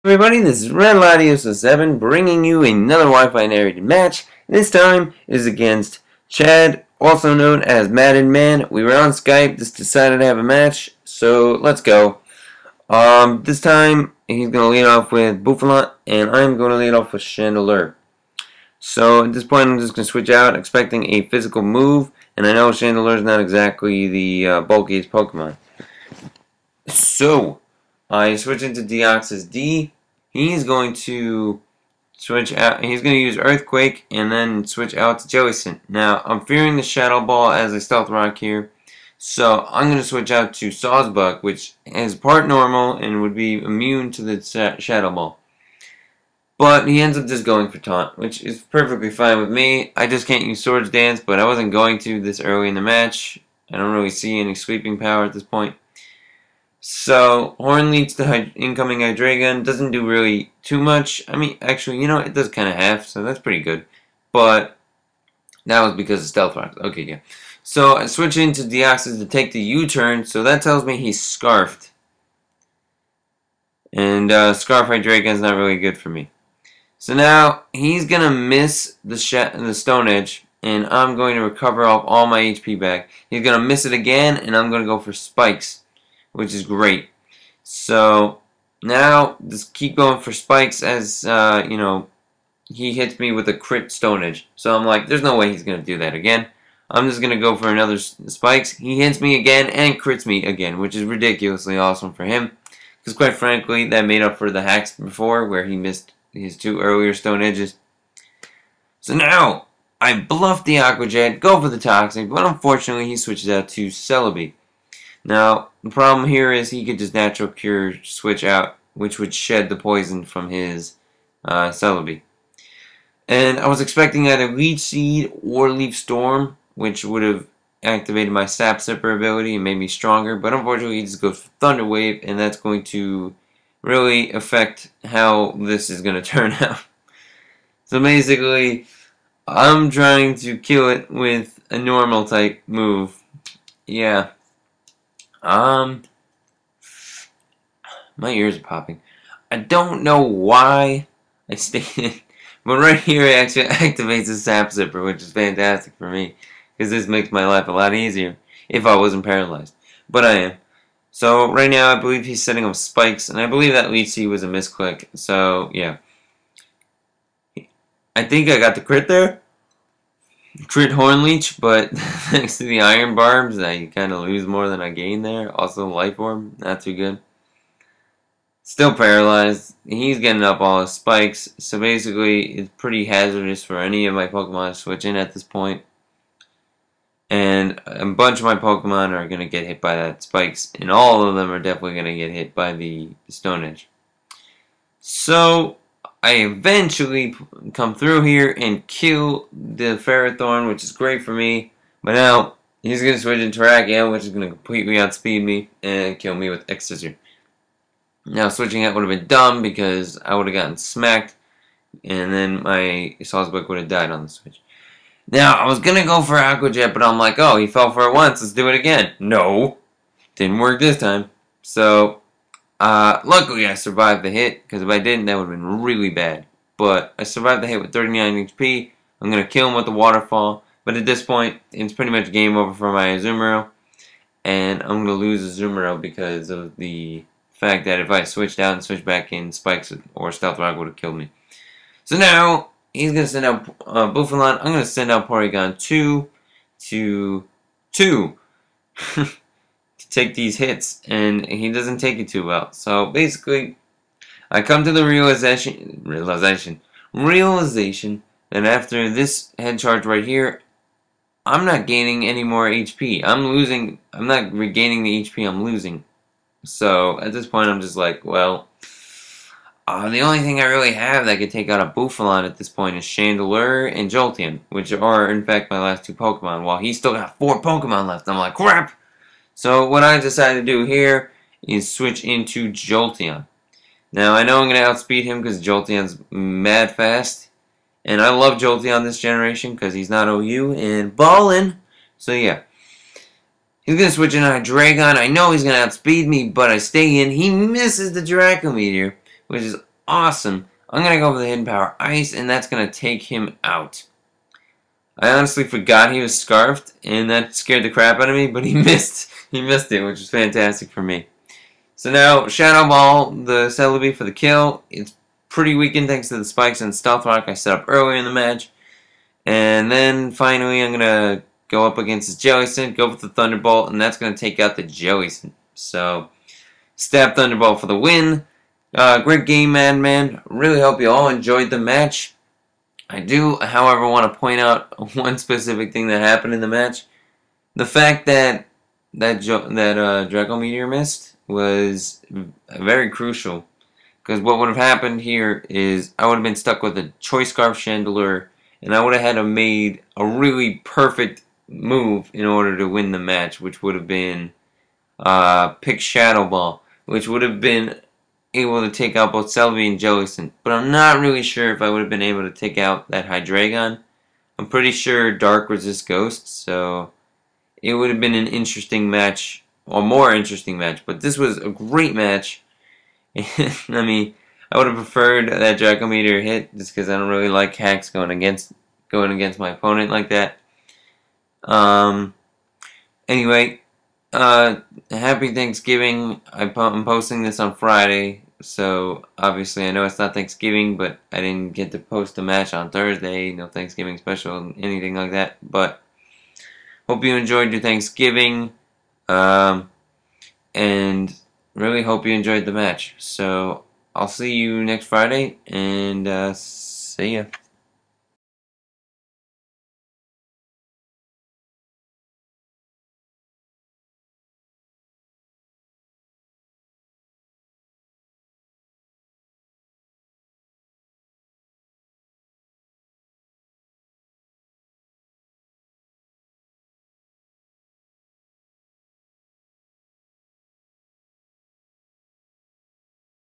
Everybody, this is RedLatios07 bringing you another Wi-Fi narrated match. This time is against Chad, also known as Maaaddenman. We were on Skype, just decided to have a match, so let's go. This time he's going to lead off with Buffalon, and I'm going to lead off with Chandelure. So at this point I'm just going to switch out, expecting a physical move, and I know Chandelure is not exactly the bulkiest Pokemon. So I switch into Deoxys D. He's going to switch out. He's going to use Earthquake and then switch out to Jellicent. Now, I'm fearing the Shadow Ball as a Stealth Rock here. So, I'm going to switch out to Sawsbuck, which is part normal and would be immune to the Shadow Ball. But he ends up just going for Taunt, which is perfectly fine with me. I just can't use Swords Dance, but I wasn't going to this early in the match. I don't really see any sweeping power at this point. So, Horn leads to incoming Hydreigon, doesn't do really too much. I mean, actually, you know, it does kind of half, so that's pretty good. But, that was because of Stealth Rock. Okay, yeah. So, I switch into Deoxys to take the U-turn, so that tells me he's Scarfed. And, Scarf Hydreigon's not really good for me. So now, he's gonna miss the Stone Edge, and I'm going to recover off all my HP back. He's gonna miss it again, and I'm gonna go for Spikes, which is great. So now just keep going for spikes as you know, he hits me with a crit Stone Edge. So I'm like, there's no way he's gonna do that again. I'm just gonna go for another spikes. He hits me again and crits me again, which is ridiculously awesome for him. Because quite frankly, that made up for the hacks before where he missed his 2 earlier Stone Edges. So now I bluff the Aqua Jet, go for the Toxic, but unfortunately he switches out to Celebi. Now, the problem here is he could just Natural Cure switch out, which would shed the poison from his Celebi. And I was expecting either Leech Seed or Leaf Storm, which would have activated my Sap Sipper ability and made me stronger, but unfortunately he just goes for Thunder Wave, and that's going to really affect how this is going to turn out. So basically, I'm trying to kill it with a normal type move. Yeah. My ears are popping. I don't know why I stated, but right here it actually activates the Sap Zipper, which is fantastic for me, because this makes my life a lot easier if I wasn't paralyzed. But I am. So right now I believe he's setting up spikes, and I believe that Leech Seed was a misclick. So yeah, I think I got the crit there. Crit Horn Leech, but thanks to the Iron Barbs, I kind of lose more than I gain there. Also, Life Orb, not too good. Still paralyzed. He's getting up all his spikes, so basically, it's pretty hazardous for any of my Pokemon to switch in at this point. And a bunch of my Pokemon are going to get hit by that spikes, and all of them are definitely going to get hit by the Stone Edge. So I eventually come through here and kill the Ferrothorn, which is great for me. But now, he's going to switch into Terrakion, which is going to completely outspeed me and kill me with X-Scissor. Now, switching out would have been dumb because I would have gotten smacked, and then my Sawsbuck would have died on the switch. Now, I was going to go for Aqua Jet, but I'm like, oh, he fell for it once, let's do it again. No, didn't work this time. So luckily I survived the hit, because if I didn't, that would have been really bad. But I survived the hit with 39 HP. I'm going to kill him with the Waterfall. But at this point, it's pretty much game over for my Azumarill. And I'm going to lose Azumarill because of the fact that if I switched out and switched back in, Spikes or Stealth Rock would have killed me. So now, he's going to send out Buffalon. I'm going to send out Porygon 2 to take these hits, and he doesn't take it too well. So basically, I come to the realization that after this head charge right here, I'm not gaining any more HP. I'm not regaining the HP I'm losing. So at this point, I'm just like, well, the only thing I really have that could take out a Buffalon at this point is Chandelure and Jolteon, which are in fact my last 2 Pokemon, while he's still got 4 Pokemon left. I'm like, crap! So what I decided to do here is switch into Jolteon. Now I know I'm going to outspeed him because Jolteon's mad fast. And I love Jolteon this generation because he's not OU and ballin'. So yeah. He's going to switch into Hydreigon. I know he's going to outspeed me, but I stay in. He misses the Draco Meteor, which is awesome. I'm going to go for the Hidden Power Ice, and that's going to take him out. I honestly forgot he was scarfed, and that scared the crap out of me, but he missed. He missed it, which was fantastic for me. So now, Shadow Ball, the Celebi for the kill. It's pretty weakened thanks to the spikes and Stealth Rock I set up earlier in the match. And then, finally, I'm going to go up against his Jellicent, go with the Thunderbolt, and that's going to take out the Jellicent. So, Stab Thunderbolt for the win. Great game, Maaaddenman. Really hope you all enjoyed the match. I do, however, want to point out one specific thing that happened in the match. The fact that Draco Meteor missed was very crucial. Because what would have happened here is I would have been stuck with a Choice Scarf Chandelure, and I would have had to made a really perfect move in order to win the match, which would have been pick Shadow Ball, which would have been able to take out both Celebi and Jellicent. But I'm not really sure if I would have been able to take out that Hydreigon. I'm pretty sure Dark resists Ghosts, so it would have been an interesting match, or more interesting match. But this was a great match. I mean, I would have preferred that Draco Meteor hit, just because I don't really like hacks going against my opponent like that. Anyway, happy Thanksgiving. I'm posting this on Friday, so obviously I know it's not Thanksgiving, but I didn't get to post a match on Thursday. No Thanksgiving special, anything like that. But hope you enjoyed your Thanksgiving, and really hope you enjoyed the match. So I'll see you next Friday, and see ya.